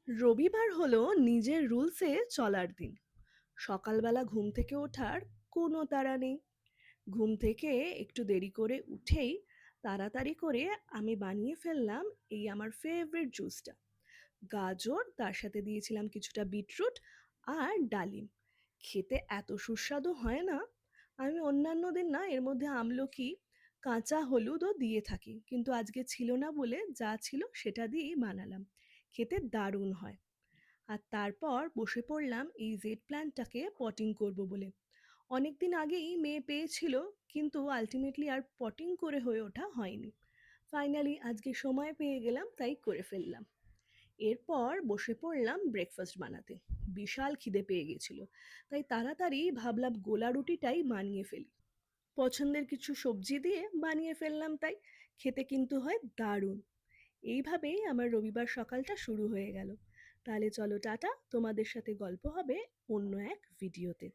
রবিবার হলো নিজের রুলসে চলার দিন। সকালবেলা ঘুম থেকে ওঠার কোনো তাড়া নেই। ঘুম থেকে একটু দেরি করে উঠেই তাড়াতাড়ি করে আমি বানিয়ে ফেললাম এই আমার ফেভারিট জুসটা। গাজর, তার সাথে দিয়েছিলাম কিছুটা বিটরুট আর ডালিম। খেতে এত সুস্বাদু হয় না। আমি অন্যান্য দিন না এর মধ্যে আমলকি, কাঁচা হলুদও দিয়ে থাকি, কিন্তু আজকে ছিল না বলে যা ছিল সেটা দিয়েই বানালাম। খেতে দারুণ হয়। আর তারপর বসে পড়লাম এই জেড প্ল্যান্টটাকে পটিং করব বলে। অনেকদিন আগেই মেয়ে পেয়েছিল, কিন্তু আলটিমেটলি আর পটিং করে হয়ে ওঠা হয়নি। ফাইনালি আজকে সময় পেয়ে গেলাম, তাই করে ফেললাম। এরপর বসে পড়লাম ব্রেকফাস্ট বানাতে। বিশাল খিদে পেয়ে গেছিল, তাই তাড়াতাড়ি ভাবলাম গোলা রুটিটাই বানিয়ে ফেলি। পছন্দের কিছু সবজি দিয়ে বানিয়ে ফেললাম, তাই খেতে কিন্তু হয় দারুণ। এইভাবেই আমার রবিবার সকালটা শুরু হয়ে গেল। তাহলে চলো টাটা, তোমাদের সাথে গল্প হবে অন্য এক ভিডিওতে।